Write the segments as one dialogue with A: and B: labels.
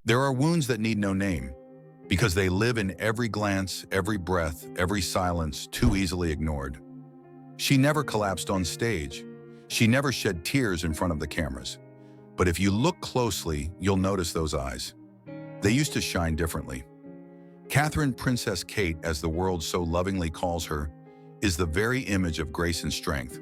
A: There are wounds that need no name, because they live in every glance, every breath, every silence, too easily ignored. She never collapsed on stage. She never shed tears in front of the cameras. But if you look closely, you'll notice those eyes. They used to shine differently. Catherine Princess Kate, as the world so lovingly calls her, is the very image of grace and strength.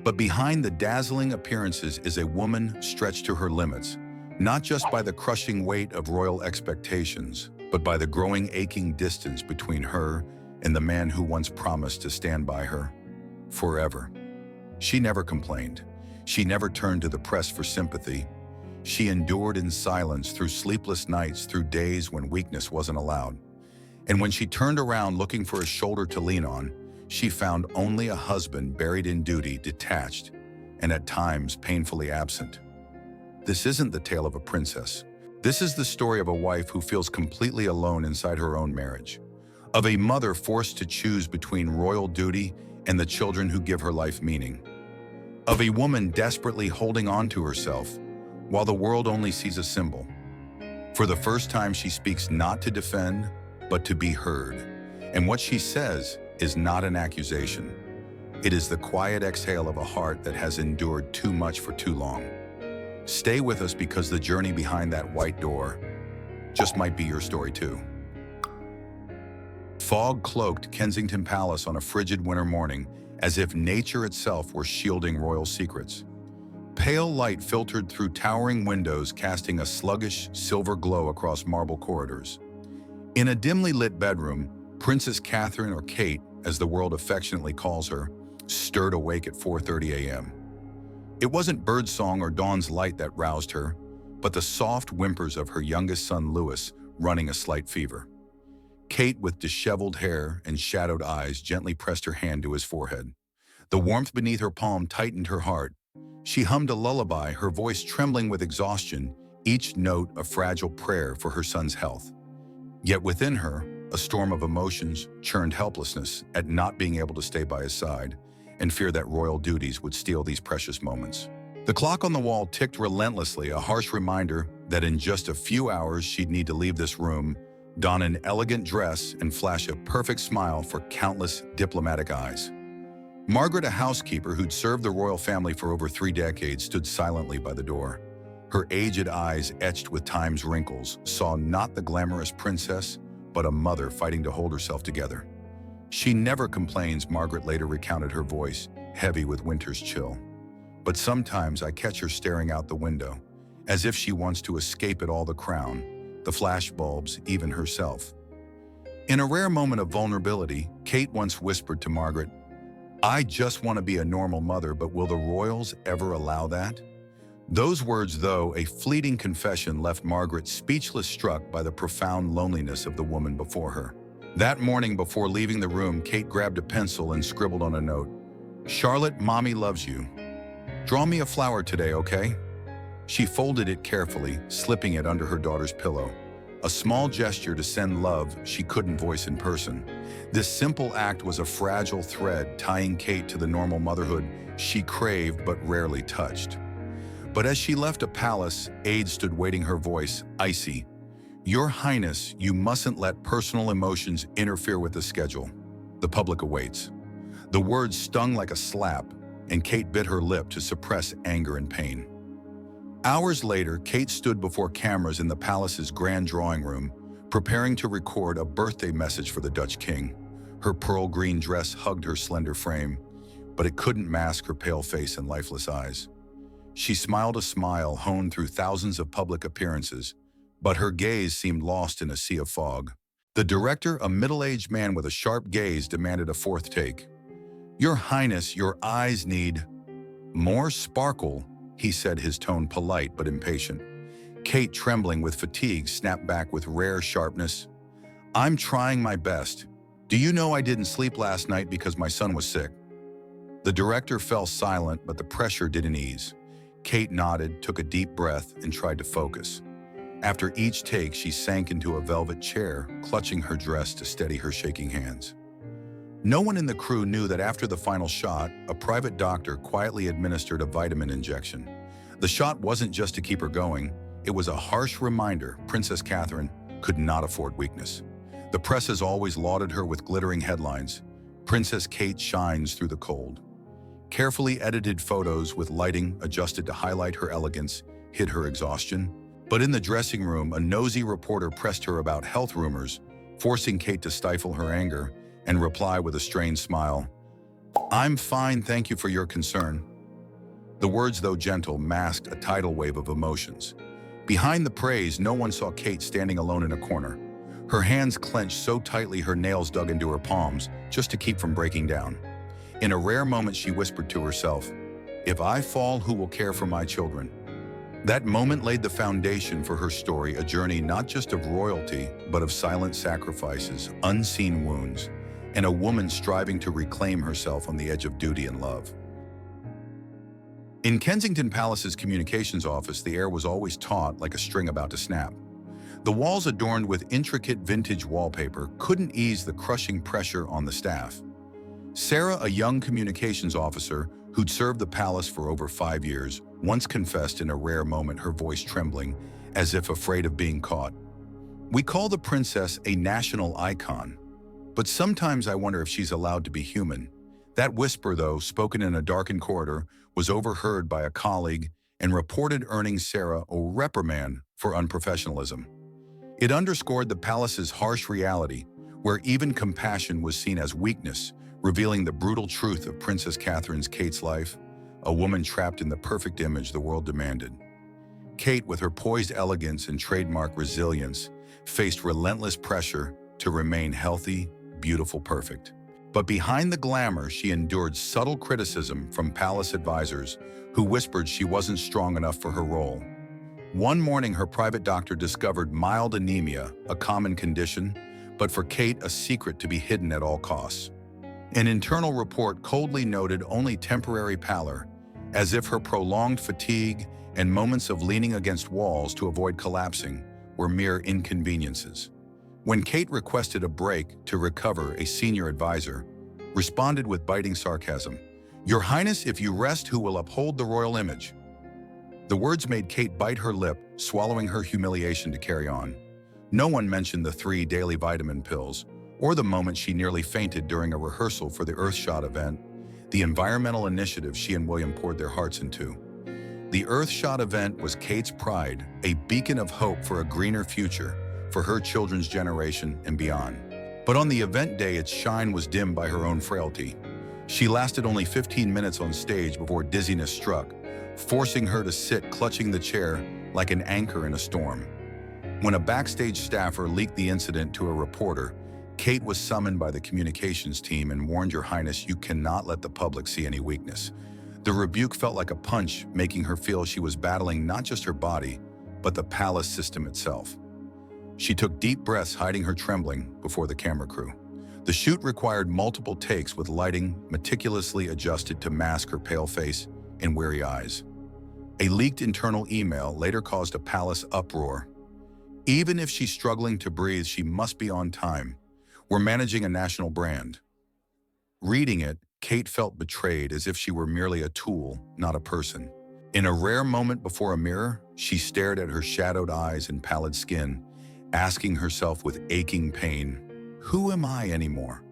A: But behind the dazzling appearances is a woman stretched to her limits, not just by the crushing weight of royal expectations, but by the growing aching distance between her and the man who once promised to stand by her forever. She never complained. She never turned to the press for sympathy. She endured in silence through sleepless nights, through days when weakness wasn't allowed. And when she turned around looking for a shoulder to lean on, she found only a husband buried in duty, detached, and at times painfully absent. This isn't the tale of a princess. This is the story of a wife who feels completely alone inside her own marriage, of a mother forced to choose between royal duty and the children who give her life meaning, of a woman desperately holding on to herself while the world only sees a symbol. For the first time, she speaks not to defend, but to be heard. And what she says is not an accusation. It is the quiet exhale of a heart that has endured too much for too long. Stay with us, because the journey behind that white door just might be your story too. Fog cloaked Kensington Palace on a frigid winter morning, as if nature itself were shielding royal secrets. Pale light filtered through towering windows, casting a sluggish silver glow across marble corridors. In a dimly lit bedroom, Princess Catherine, or Kate, as the world affectionately calls her, stirred awake at 4:30 a.m. It wasn't birdsong or dawn's light that roused her, but the soft whimpers of her youngest son, Louis, running a slight fever. Kate, with disheveled hair and shadowed eyes, gently pressed her hand to his forehead. The warmth beneath her palm tightened her heart. She hummed a lullaby, her voice trembling with exhaustion, each note a fragile prayer for her son's health. Yet within her, a storm of emotions churned: helplessness at not being able to stay by his side, and fear that royal duties would steal these precious moments. The clock on the wall ticked relentlessly, a harsh reminder that in just a few hours she'd need to leave this room, don an elegant dress, and flash a perfect smile for countless diplomatic eyes. Margaret, a housekeeper who'd served the royal family for over 3 decades, stood silently by the door. Her aged eyes, etched with time's wrinkles, saw not the glamorous princess, but a mother fighting to hold herself together. She never complains, Margaret later recounted, her voice heavy with winter's chill. But sometimes I catch her staring out the window, as if she wants to escape it all: the crown, the flashbulbs, even herself. In a rare moment of vulnerability, Kate once whispered to Margaret, "I just want to be a normal mother, but will the royals ever allow that?" Those words, though a fleeting confession, left Margaret speechless, struck by the profound loneliness of the woman before her. That morning, before leaving the room, Kate grabbed a pencil and scribbled on a note, "Charlotte, Mommy loves you. Draw me a flower today, okay?" She folded it carefully, slipping it under her daughter's pillow. A small gesture to send love she couldn't voice in person. This simple act was a fragile thread tying Kate to the normal motherhood she craved but rarely touched. But as she left a palace, aides stood waiting, her voice icy. "Your Highness, you mustn't let personal emotions interfere with the schedule. The public awaits." The words stung like a slap, and Kate bit her lip to suppress anger and pain. Hours later, Kate stood before cameras in the palace's grand drawing room, preparing to record a birthday message for the Dutch king. Her pearl green dress hugged her slender frame, but it couldn't mask her pale face and lifeless eyes. She smiled a smile honed through thousands of public appearances, but her gaze seemed lost in a sea of fog. The director, a middle-aged man with a sharp gaze, demanded a fourth take. "Your Highness, your eyes need more sparkle," he said, his tone polite but impatient. Kate, trembling with fatigue, snapped back with rare sharpness, "I'm trying my best. Do you know I didn't sleep last night because my son was sick?" The director fell silent, but the pressure didn't ease. Kate nodded, took a deep breath, and tried to focus. After each take, she sank into a velvet chair, clutching her dress to steady her shaking hands. No one in the crew knew that after the final shot, a private doctor quietly administered a vitamin injection. The shot wasn't just to keep her going, it was a harsh reminder Princess Catherine could not afford weakness. The press has always lauded her with glittering headlines. Princess Kate shines through the cold. Carefully edited photos with lighting adjusted to highlight her elegance hid her exhaustion. But in the dressing room, a nosy reporter pressed her about health rumors, forcing Kate to stifle her anger and reply with a strained smile, "I'm fine, thank you for your concern." The words, though gentle, masked a tidal wave of emotions. Behind the praise, no one saw Kate standing alone in a corner. Her hands clenched so tightly her nails dug into her palms just to keep from breaking down. In a rare moment, she whispered to herself, "If I fall, who will care for my children?" That moment laid the foundation for her story, a journey not just of royalty, but of silent sacrifices, unseen wounds, and a woman striving to reclaim herself on the edge of duty and love. In Kensington Palace's communications office, the air was always taut like a string about to snap. The walls adorned with intricate vintage wallpaper couldn't ease the crushing pressure on the staff. Sarah, a young communications officer who'd served the palace for over 5 years, once confessed in a rare moment, her voice trembling as if afraid of being caught. "We call the princess a national icon, but sometimes I wonder if she's allowed to be human." That whisper, though, spoken in a darkened corridor, was overheard by a colleague and reported earning Sarah a reprimand for unprofessionalism. It underscored the palace's harsh reality, where even compassion was seen as weakness, revealing the brutal truth of Princess Kate's life, a woman trapped in the perfect image the world demanded. Kate, with her poised elegance and trademark resilience, faced relentless pressure to remain healthy, beautiful, perfect. But behind the glamour, she endured subtle criticism from palace advisors who whispered she wasn't strong enough for her role. One morning, her private doctor discovered mild anemia, a common condition, but for Kate, a secret to be hidden at all costs. An internal report coldly noted only temporary pallor, as if her prolonged fatigue and moments of leaning against walls to avoid collapsing were mere inconveniences. When Kate requested a break to recover, a senior advisor responded with biting sarcasm, "Your Highness, if you rest, who will uphold the royal image?" The words made Kate bite her lip, swallowing her humiliation to carry on. No one mentioned the 3 daily vitamin pills, or the moment she nearly fainted during a rehearsal for the Earthshot event, the environmental initiative she and William poured their hearts into. The Earthshot event was Kate's pride, a beacon of hope for a greener future for her children's generation and beyond. But on the event day, its shine was dimmed by her own frailty. She lasted only 15 minutes on stage before dizziness struck, forcing her to sit clutching the chair like an anchor in a storm. When a backstage staffer leaked the incident to a reporter, Kate was summoned by the communications team and warned, "Your Highness, you cannot let the public see any weakness." The rebuke felt like a punch, making her feel she was battling not just her body, but the palace system itself. She took deep breaths, hiding her trembling before the camera crew. The shoot required multiple takes with lighting meticulously adjusted to mask her pale face and weary eyes. A leaked internal email later caused a palace uproar. "Even if she's struggling to breathe, she must be on time. We're managing a national brand." Reading it, Kate felt betrayed, as if she were merely a tool, not a person. In a rare moment before a mirror, she stared at her shadowed eyes and pallid skin, asking herself with aching pain, "Who am I anymore?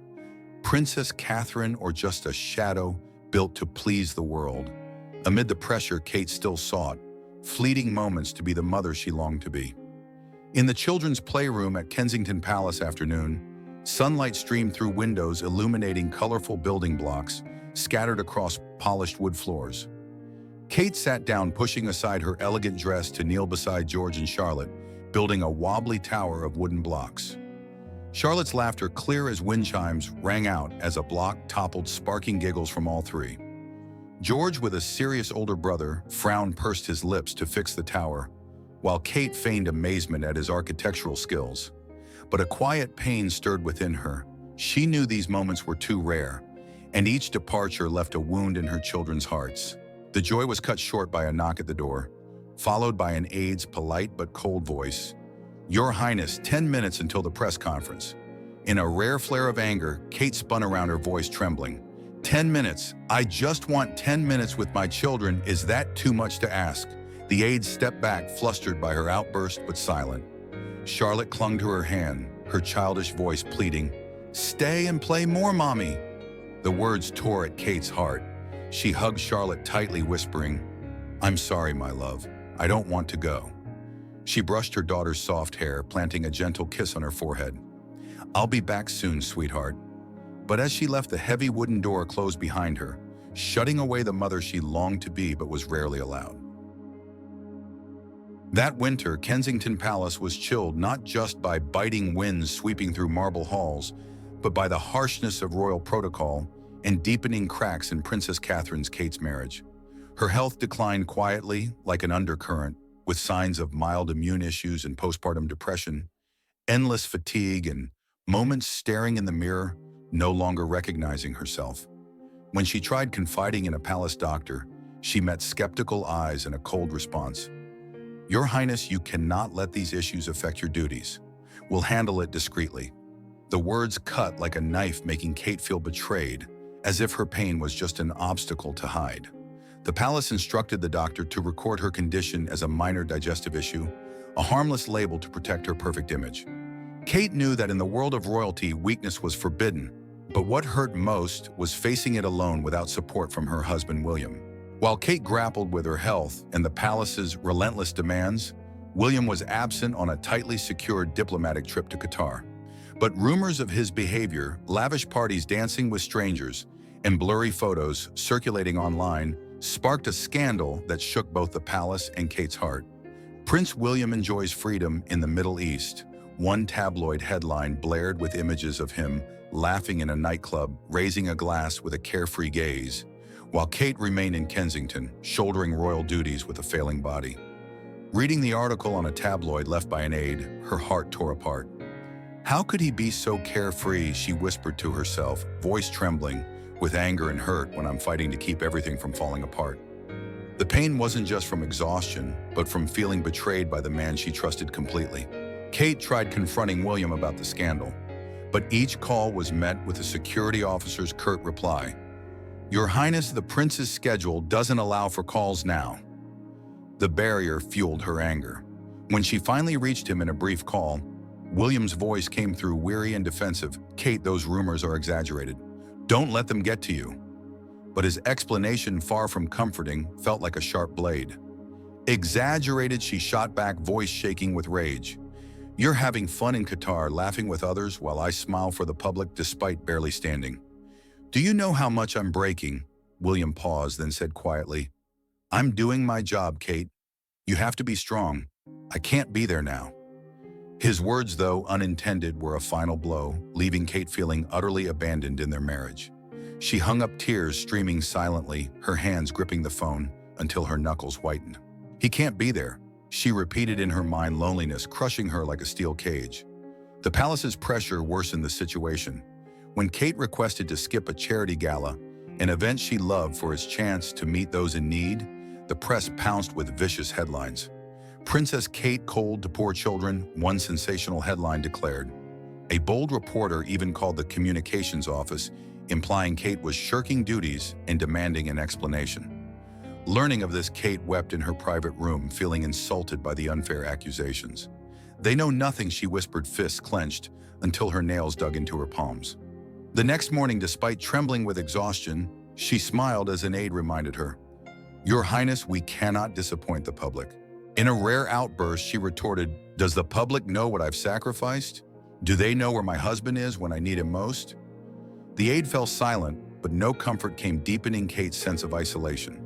A: Princess Catherine, or just a shadow built to please the world?" Amid the pressure, Kate still sought fleeting moments to be the mother she longed to be. In the children's playroom at Kensington Palace afternoon, sunlight streamed through windows, illuminating colorful building blocks scattered across polished wood floors. Kate sat down, pushing aside her elegant dress to kneel beside George and Charlotte, building a wobbly tower of wooden blocks. Charlotte's laughter, clear as wind chimes, rang out as a block toppled, sparking giggles from all 3. George, with a serious older brother, frowned, pursed his lips to fix the tower, while Kate feigned amazement at his architectural skills. But a quiet pain stirred within her. She knew these moments were too rare, and each departure left a wound in her children's hearts. The joy was cut short by a knock at the door, followed by an aide's polite but cold voice, "Your Highness, 10 minutes until the press conference." In a rare flare of anger, Kate spun around, her voice trembling. 10 minutes? I just want 10 minutes with my children. Is that too much to ask?" The aide stepped back, flustered by her outburst but silent. Charlotte clung to her hand, her childish voice pleading, "Stay and play more, Mommy." The words tore at Kate's heart. She hugged Charlotte tightly, whispering, "I'm sorry, my love. I don't want to go." She brushed her daughter's soft hair, planting a gentle kiss on her forehead. "I'll be back soon, sweetheart." But as she left, the heavy wooden door closed behind her, shutting away the mother she longed to be but was rarely allowed. That winter, Kensington Palace was chilled not just by biting winds sweeping through marble halls, but by the harshness of royal protocol and deepening cracks in Princess Kate's marriage. Her health declined quietly, like an undercurrent, with signs of mild immune issues and postpartum depression, endless fatigue, and moments staring in the mirror, no longer recognizing herself. When she tried confiding in a palace doctor, she met skeptical eyes and a cold response. "Your Highness, you cannot let these issues affect your duties. We'll handle it discreetly." The words cut like a knife, making Kate feel betrayed, as if her pain was just an obstacle to hide. The palace instructed the doctor to record her condition as a minor digestive issue, a harmless label to protect her perfect image. Kate knew that in the world of royalty, weakness was forbidden, but what hurt most was facing it alone without support from her husband, William. While Kate grappled with her health and the palace's relentless demands, William was absent on a tightly secured diplomatic trip to Qatar. But rumors of his behavior, lavish parties dancing with strangers, and blurry photos circulating online sparked a scandal that shook both the palace and Kate's heart. "Prince William enjoys freedom in the Middle East," one tabloid headline blared with images of him laughing in a nightclub, raising a glass with a carefree gaze, while Kate remained in Kensington, shouldering royal duties with a failing body. Reading the article on a tabloid left by an aide, her heart tore apart. "How could he be so carefree?" she whispered to herself, voice trembling with anger and hurt when I'm fighting to keep everything from falling apart. The pain wasn't just from exhaustion, but from feeling betrayed by the man she trusted completely. Kate tried confronting William about the scandal, but each call was met with a security officer's curt reply, "Your Highness, the prince's schedule doesn't allow for calls now." The barrier fueled her anger. When she finally reached him in a brief call, William's voice came through weary and defensive. "Kate, those rumors are exaggerated. Don't let them get to you." But his explanation, far from comforting, felt like a sharp blade. "Exaggerated," she shot back, voice shaking with rage. "You're having fun in Qatar, laughing with others while I smile for the public despite barely standing. Do you know how much I'm breaking?" William paused, then said quietly, "I'm doing my job, Kate. You have to be strong. I can't be there now." His words, though unintended, were a final blow, leaving Kate feeling utterly abandoned in their marriage. She hung up, tears streaming silently, her hands gripping the phone until her knuckles whitened. "He can't be there," she repeated in her mind, loneliness crushing her like a steel cage. The palace's pressure worsened the situation. When Kate requested to skip a charity gala, an event she loved for its chance to meet those in need, the press pounced with vicious headlines. "Princess Kate cold to poor children," one sensational headline declared. A bold reporter even called the communications office, implying Kate was shirking duties and demanding an explanation. Learning of this, Kate wept in her private room, feeling insulted by the unfair accusations. "They know nothing," she whispered, fists clenched, until her nails dug into her palms. The next morning, despite trembling with exhaustion, she smiled as an aide reminded her, "Your Highness, we cannot disappoint the public." In a rare outburst, she retorted, "Does the public know what I've sacrificed? Do they know where my husband is when I need him most?" The aide fell silent, but no comfort came, deepening Kate's sense of isolation.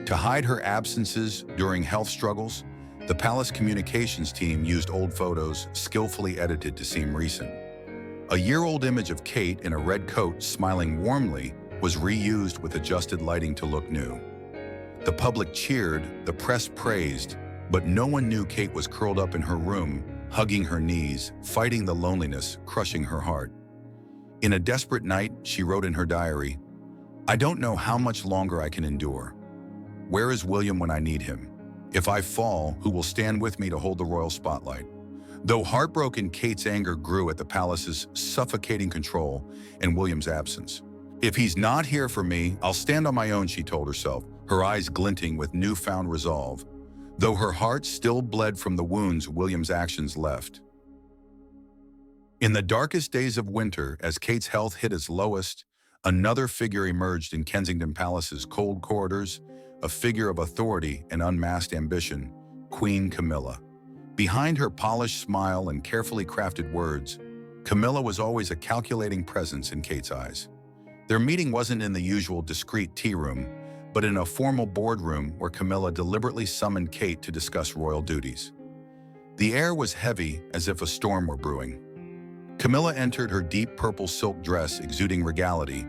A: To hide her absences during health struggles, the palace communications team used old photos, skillfully edited to seem recent. A year-old image of Kate in a red coat, smiling warmly, was reused with adjusted lighting to look new. The public cheered, the press praised, but no one knew Kate was curled up in her room, hugging her knees, fighting the loneliness, crushing her heart. In a desperate night, she wrote in her diary, "I don't know how much longer I can endure. Where is William when I need him? If I fall, who will stand with me to hold the royal spotlight?" Though heartbroken, Kate's anger grew at the palace's suffocating control and William's absence. "If he's not here for me, I'll stand on my own," she told herself, her eyes glinting with newfound resolve. though her heart still bled from the wounds William's actions left. In the darkest days of winter, as Kate's health hit its lowest, another figure emerged in Kensington Palace's cold corridors, a figure of authority and unmasked ambition, Queen Camilla. Behind her polished smile and carefully crafted words, Camilla was always a calculating presence in Kate's eyes. Their meeting wasn't in the usual discreet tea room, but in a formal boardroom where Camilla deliberately summoned Kate to discuss royal duties. The air was heavy, as if a storm were brewing. Camilla entered her deep purple silk dress exuding regality,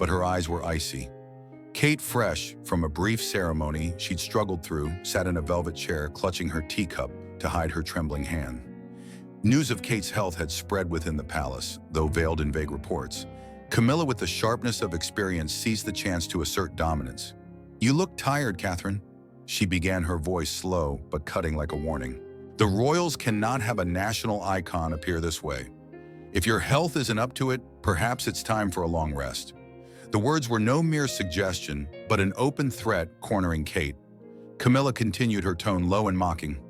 A: but her eyes were icy. Kate, fresh from a brief ceremony she'd struggled through, sat in a velvet chair clutching her teacup to hide her trembling hand. News of Kate's health had spread within the palace, though veiled in vague reports. Camilla, with the sharpness of experience, seized the chance to assert dominance. "You look tired, Catherine," she began, her voice slow but cutting like a warning. "The royals cannot have a national icon appear this way. If your health isn't up to it, perhaps it's time for a long rest." The words were no mere suggestion, but an open threat cornering Kate. Camilla continued, her tone low and mocking.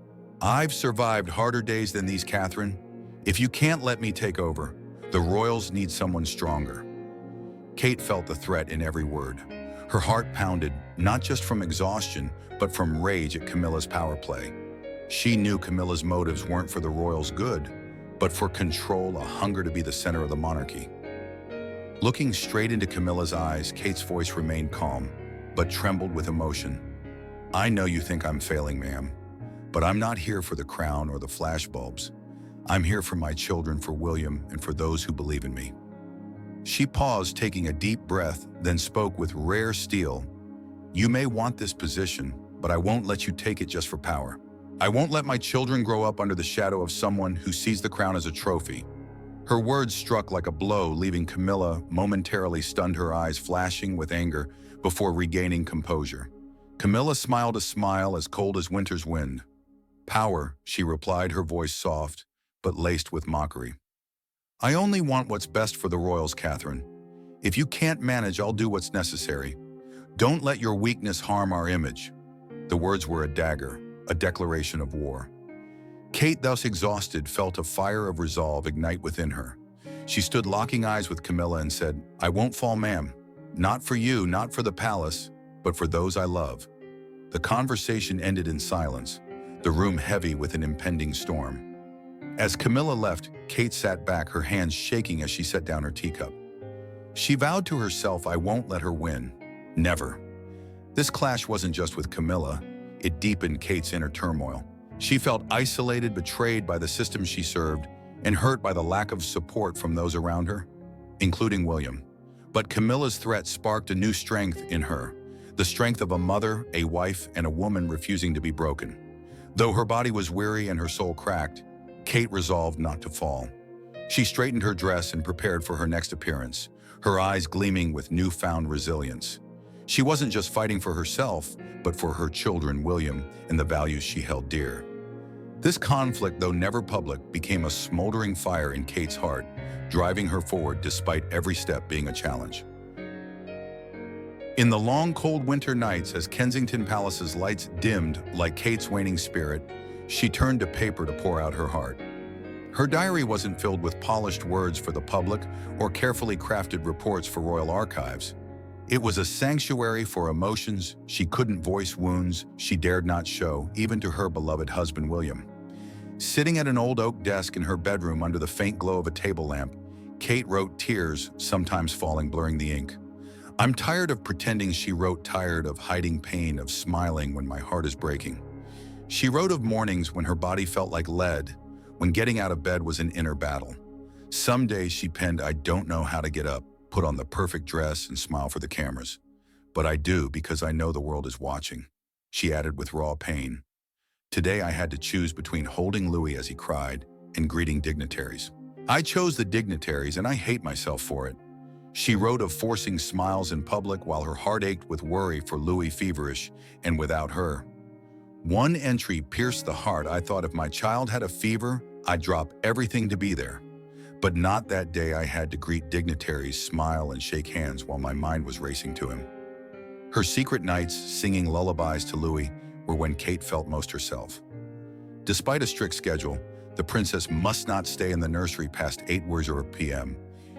A: "I've survived harder days than these, Catherine. If you can't let me take over, the royals need someone stronger." Kate felt the threat in every word. Her heart pounded, not just from exhaustion, but from rage at Camilla's power play. She knew Camilla's motives weren't for the royals' good, but for control, a hunger to be the center of the monarchy. Looking straight into Camilla's eyes, Kate's voice remained calm, but trembled with emotion. "I know you think I'm failing, ma'am, but I'm not here for the crown or the flashbulbs. I'm here for my children, for William, and for those who believe in me." She paused, taking a deep breath, then spoke with rare steel. "You may want this position, but I won't let you take it just for power. I won't let my children grow up under the shadow of someone who sees the crown as a trophy." Her words struck like a blow, leaving Camilla momentarily stunned, her eyes flashing with anger before regaining composure. Camilla smiled a smile as cold as winter's wind. "Power," she replied, her voice soft, but laced with mockery. "I only want what's best for the royals, Catherine. If you can't manage, I'll do what's necessary. Don't let your weakness harm our image." The words were a dagger, a declaration of war. Kate, thus exhausted, felt a fire of resolve ignite within her. She stood locking eyes with Camilla and said, "I won't fall, ma'am. Not for you, not for the palace, but for those I love." The conversation ended in silence, the room heavy with an impending storm. As Camilla left, Kate sat back, her hands shaking as she set down her teacup. She vowed to herself, "I won't let her win. Never." This clash wasn't just with Camilla. It deepened Kate's inner turmoil. She felt isolated, betrayed by the system she served, and hurt by the lack of support from those around her, including William. But Camilla's threat sparked a new strength in her, the strength of a mother, a wife, and a woman refusing to be broken. Though her body was weary and her soul cracked, Kate resolved not to fall. She straightened her dress and prepared for her next appearance, her eyes gleaming with newfound resilience. She wasn't just fighting for herself, but for her children, William, and the values she held dear. This conflict, though never public, became a smoldering fire in Kate's heart, driving her forward despite every step being a challenge. In the long, cold winter nights, as Kensington Palace's lights dimmed like Kate's waning spirit, she turned to paper to pour out her heart. Her diary wasn't filled with polished words for the public or carefully crafted reports for royal archives. It was a sanctuary for emotions she couldn't voice, wounds she dared not show, even to her beloved husband, William. Sitting at an old oak desk in her bedroom under the faint glow of a table lamp, Kate wrote, tears sometimes falling, blurring the ink. "I'm tired of pretending," she wrote, "tired of hiding pain, of smiling when my heart is breaking." She wrote of mornings when her body felt like lead, when getting out of bed was an inner battle. Some days, she penned, "I don't know how to get up, put on the perfect dress, and smile for the cameras. But I do because I know the world is watching." She added with raw pain, "Today I had to choose between holding Louis as he cried and greeting dignitaries. I chose the dignitaries and I hate myself for it." She wrote of forcing smiles in public while her heart ached with worry for Louis, feverish and without her. One entry pierced the heart. "I thought if my child had a fever, I'd drop everything to be there. But not that day. I had to greet dignitaries, smile and shake hands while my mind was racing to him." Her secret nights, singing lullabies to Louis, were when Kate felt most herself. Despite a strict schedule, the princess must not stay in the nursery past 8 p.m.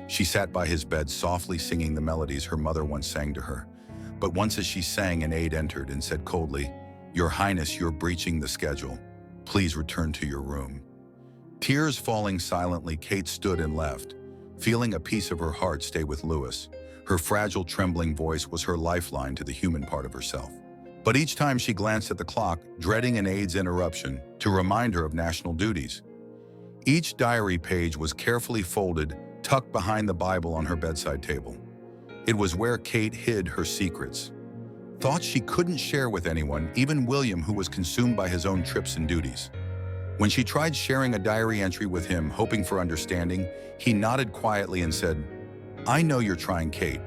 A: She sat by his bed softly singing the melodies her mother once sang to her. But once as she sang, an aide entered and said coldly, "Your Highness, you're breaching the schedule. Please return to your room." Tears falling silently, Kate stood and left, feeling a piece of her heart stay with Louis. Her fragile, trembling voice was her lifeline to the human part of herself. But each time she glanced at the clock, dreading an aide's interruption to remind her of national duties. Each diary page was carefully folded, tucked behind the Bible on her bedside table. It was where Kate hid her secrets. Thoughts she couldn't share with anyone, even William, who was consumed by his own trips and duties. When she tried sharing a diary entry with him, hoping for understanding, he nodded quietly and said, "I know you're trying, Kate,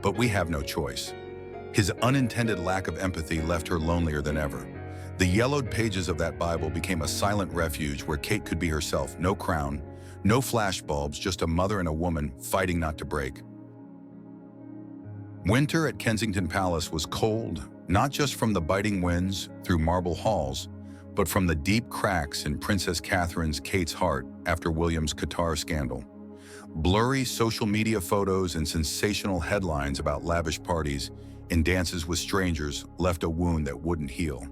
A: but we have no choice." His unintended lack of empathy left her lonelier than ever. The yellowed pages of that Bible became a silent refuge where Kate could be herself, no crown, no flashbulbs, just a mother and a woman fighting not to break. Winter at Kensington Palace was cold, not just from the biting winds through marble halls, but from the deep cracks in Princess Catherine's Kate's heart after William's Qatar scandal. Blurry social media photos and sensational headlines about lavish parties and dances with strangers left a wound that wouldn't heal.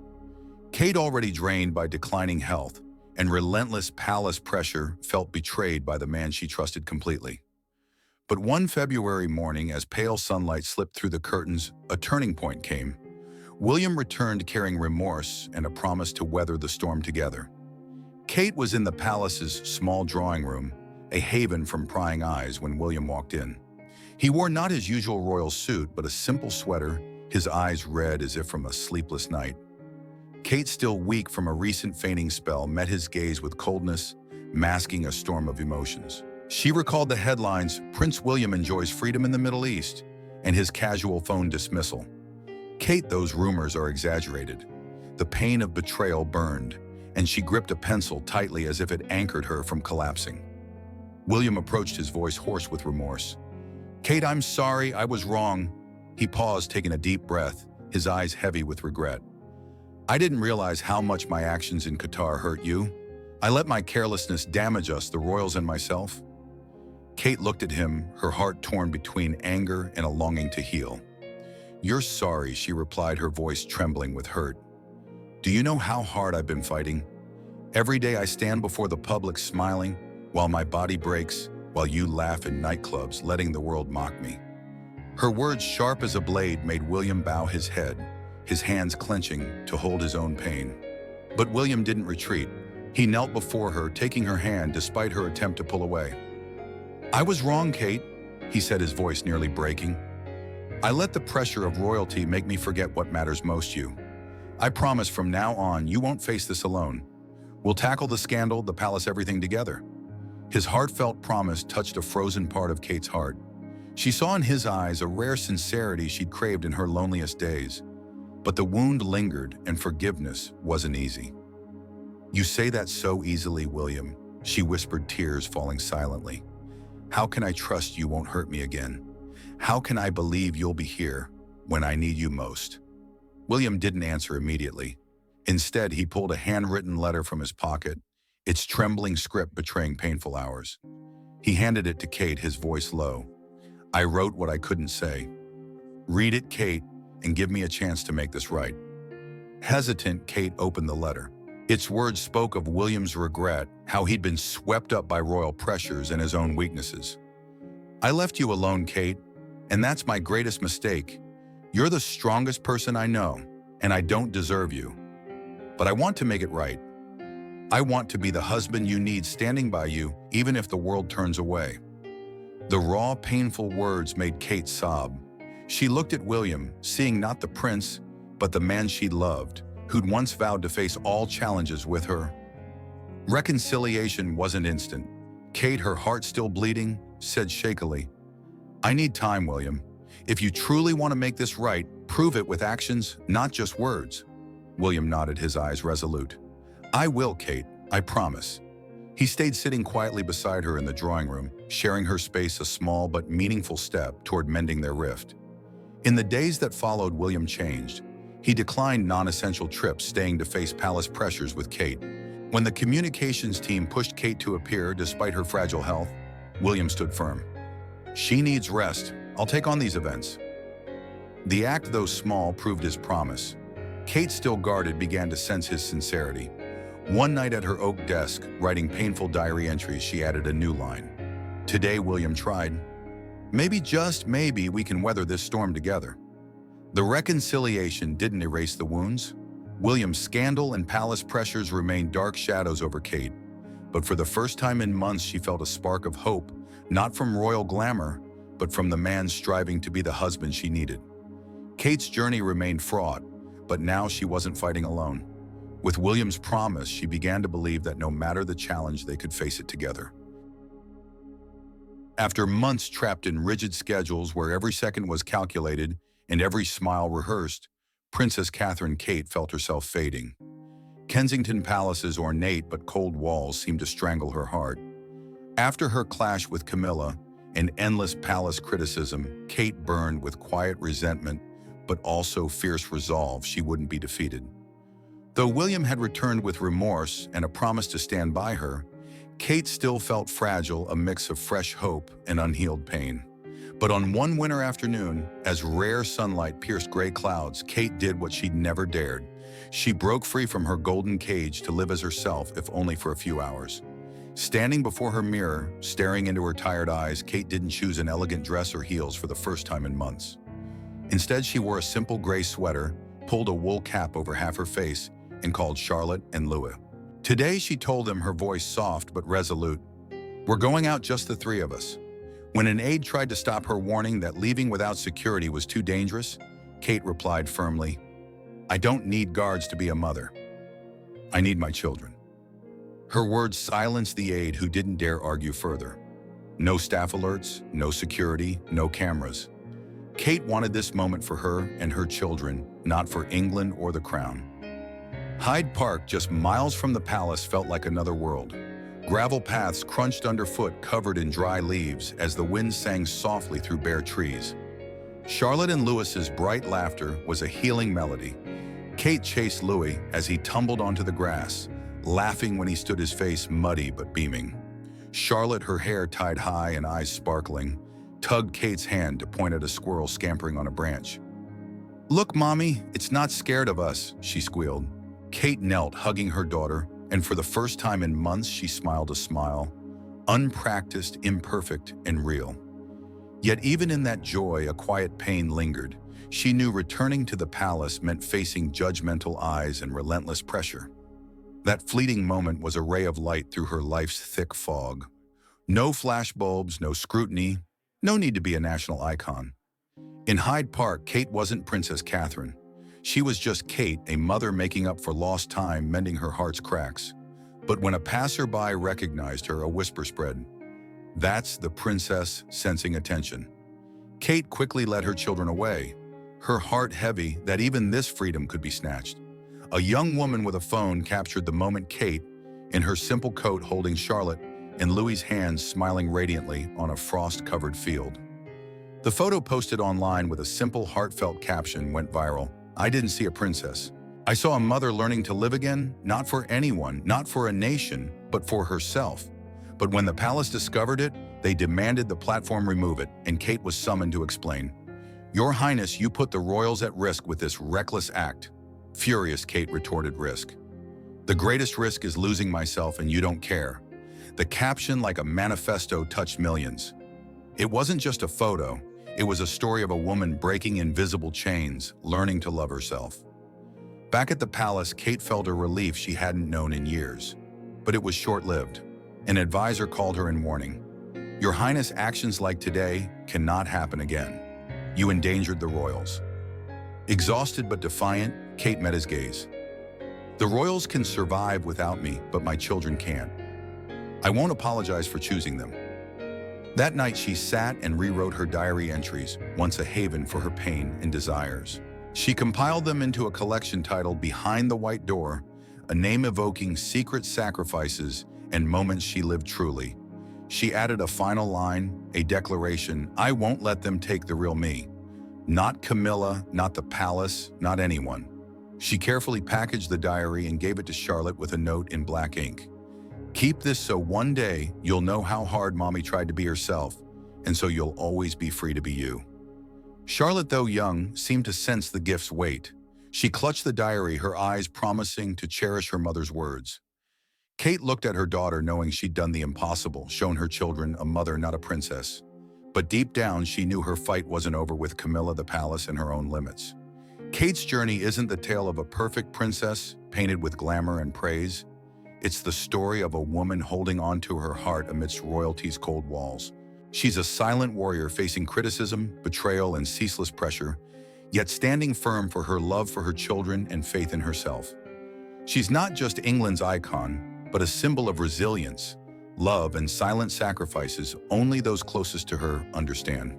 A: Kate, already drained by declining health and relentless palace pressure, felt betrayed by the man she trusted completely. But one February morning, as pale sunlight slipped through the curtains, a turning point came. William returned carrying remorse and a promise to weather the storm together. Kate was in the palace's small drawing room, a haven from prying eyes, when William walked in. He wore not his usual royal suit, but a simple sweater, his eyes red as if from a sleepless night. Kate, still weak from a recent fainting spell, met his gaze with coldness, masking a storm of emotions. She recalled the headlines, "Prince William enjoys freedom in the Middle East," and his casual phone dismissal. Kate, those rumors are exaggerated. The pain of betrayal burned, and she gripped a pencil tightly as if it anchored her from collapsing. William approached, his voice hoarse with remorse. "Kate, I'm sorry, I was wrong." He paused, taking a deep breath, his eyes heavy with regret. "I didn't realize how much my actions in Qatar hurt you. I let my carelessness damage us, the royals and myself." Kate looked at him, her heart torn between anger and a longing to heal. "You're sorry," she replied, her voice trembling with hurt. "Do you know how hard I've been fighting? Every day I stand before the public smiling, while my body breaks, while you laugh in nightclubs, letting the world mock me." Her words, sharp as a blade, made William bow his head, his hands clenching to hold his own pain. But William didn't retreat. He knelt before her, taking her hand despite her attempt to pull away. "I was wrong, Kate," he said, his voice nearly breaking. "I let the pressure of royalty make me forget what matters most, you. I promise from now on you won't face this alone. We'll tackle the scandal, the palace, everything together." His heartfelt promise touched a frozen part of Kate's heart. She saw in his eyes a rare sincerity she'd craved in her loneliest days. But the wound lingered, and forgiveness wasn't easy. "You say that so easily, William," she whispered, tears falling silently. "How can I trust you won't hurt me again? How can I believe you'll be here when I need you most?" William didn't answer immediately. Instead, he pulled a handwritten letter from his pocket, its trembling script betraying painful hours. He handed it to Kate, his voice low. "I wrote what I couldn't say. Read it, Kate, and give me a chance to make this right." Hesitant, Kate opened the letter. Its words spoke of William's regret, how he'd been swept up by royal pressures and his own weaknesses. "I left you alone, Kate, and that's my greatest mistake. You're the strongest person I know, and I don't deserve you. But I want to make it right. I want to be the husband you need, standing by you, even if the world turns away." The raw, painful words made Kate sob. She looked at William, seeing not the prince, but the man she loved, who'd once vowed to face all challenges with her. Reconciliation wasn't instant. Kate, her heart still bleeding, said shakily, "I need time, William. If you truly want to make this right, prove it with actions, not just words." William nodded, his eyes resolute. "I will, Kate, I promise." He stayed sitting quietly beside her in the drawing room, sharing her space, a small but meaningful step toward mending their rift. In the days that followed, William changed. He declined non-essential trips, staying to face palace pressures with Kate. When the communications team pushed Kate to appear despite her fragile health, William stood firm. "She needs rest. I'll take on these events." The act, though small, proved his promise. Kate, still guarded, began to sense his sincerity. One night at her oak desk, writing painful diary entries, she added a new line. "Today," William tried. "Maybe, just maybe, we can weather this storm together." The reconciliation didn't erase the wounds. William's scandal and palace pressures remained dark shadows over Kate. But for the first time in months, she felt a spark of hope, not from royal glamour, but from the man striving to be the husband she needed. Kate's journey remained fraught, but now she wasn't fighting alone. With William's promise, she began to believe that no matter the challenge, they could face it together. After months trapped in rigid schedules where every second was calculated and every smile rehearsed, Princess Catherine Kate felt herself fading. Kensington Palace's ornate but cold walls seemed to strangle her heart. After her clash with Camilla and endless palace criticism, Kate burned with quiet resentment, but also fierce resolve she wouldn't be defeated. Though William had returned with remorse and a promise to stand by her, Kate still felt fragile, a mix of fresh hope and unhealed pain. But on one winter afternoon, as rare sunlight pierced gray clouds, Kate did what she'd never dared. She broke free from her golden cage to live as herself, if only for a few hours. Standing before her mirror, staring into her tired eyes, Kate didn't choose an elegant dress or heels for the first time in months. Instead, she wore a simple gray sweater, pulled a wool cap over half her face, and called Charlotte and Louis. Today, she told them, her voice soft but resolute, "We're going out, just the three of us." When an aide tried to stop her, warning that leaving without security was too dangerous, Kate replied firmly, "I don't need guards to be a mother. I need my children." Her words silenced the aide, who didn't dare argue further. No staff alerts, no security, no cameras. Kate wanted this moment for her and her children, not for England or the crown. Hyde Park, just miles from the palace, felt like another world. Gravel paths crunched underfoot, covered in dry leaves as the wind sang softly through bare trees. Charlotte and Louis's bright laughter was a healing melody. Kate chased Louis as he tumbled onto the grass, laughing when he stood, his face muddy but beaming. Charlotte, her hair tied high and eyes sparkling, tugged Kate's hand to point at a squirrel scampering on a branch. "Look, Mommy, it's not scared of us," she squealed. Kate knelt, hugging her daughter, and for the first time in months, she smiled a smile, unpracticed, imperfect, and real. Yet even in that joy, a quiet pain lingered. She knew returning to the palace meant facing judgmental eyes and relentless pressure. That fleeting moment was a ray of light through her life's thick fog. No flashbulbs, no scrutiny, no need to be a national icon. In Hyde Park, Kate wasn't Princess Catherine. She was just Kate, a mother making up for lost time, mending her heart's cracks. But when a passerby recognized her, a whisper spread. "That's the princess," sensing attention. Kate quickly led her children away, her heart heavy that even this freedom could be snatched. A young woman with a phone captured the moment. Kate, in her simple coat, holding Charlotte, and Louis's hands smiling radiantly on a frost-covered field. The photo, posted online with a simple, heartfelt caption, went viral. "I didn't see a princess. I saw a mother learning to live again, not for anyone, not for a nation, but for herself." But when the palace discovered it, they demanded the platform remove it, and Kate was summoned to explain. "Your Highness, you put the royals at risk with this reckless act." Furious, Kate retorted, "Risk? The greatest risk is losing myself, and you don't care." The caption, like a manifesto, touched millions. It wasn't just a photo. It was a story of a woman breaking invisible chains, learning to love herself. Back at the palace, Kate felt a relief she hadn't known in years. But it was short-lived. An advisor called her in, warning. "Your Highness, actions like today cannot happen again. You endangered the royals." Exhausted but defiant, Kate met his gaze. "The royals can survive without me, but my children can't. I won't apologize for choosing them." That night, she sat and rewrote her diary entries, once a haven for her pain and desires. She compiled them into a collection titled Behind the White Door, a name evoking secret sacrifices and moments she lived truly. She added a final line, a declaration: "I won't let them take the real me. Not Camilla, not the palace, not anyone. She carefully packaged the diary and gave it to Charlotte with a note in black ink. "Keep this so one day you'll know how hard Mommy tried to be herself, and so you'll always be free to be you." Charlotte, though young, seemed to sense the gift's weight. She clutched the diary, her eyes promising to cherish her mother's words. Kate looked at her daughter knowing she'd done the impossible, shown her children a mother, not a princess. But deep down, she knew her fight wasn't over with Camilla the palace and her own limits. Kate's journey isn't the tale of a perfect princess painted with glamour and praise. It's the story of a woman holding on to her heart amidst royalty's cold walls. She's a silent warrior facing criticism, betrayal, and ceaseless pressure, yet standing firm for her love for her children and faith in herself. She's not just England's icon, but a symbol of resilience, love, and silent sacrifices only those closest to her understand.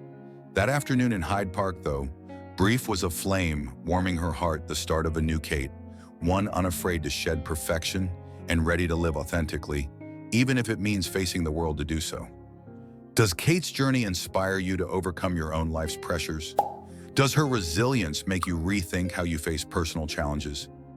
A: That afternoon in Hyde Park, though, brief was a flame warming her heart, the start of a new Kate, one unafraid to shed perfection and ready to live authentically, even if it means facing the world to do so. Does Kate's journey inspire you to overcome your own life's pressures? Does her resilience make you rethink how you face personal challenges?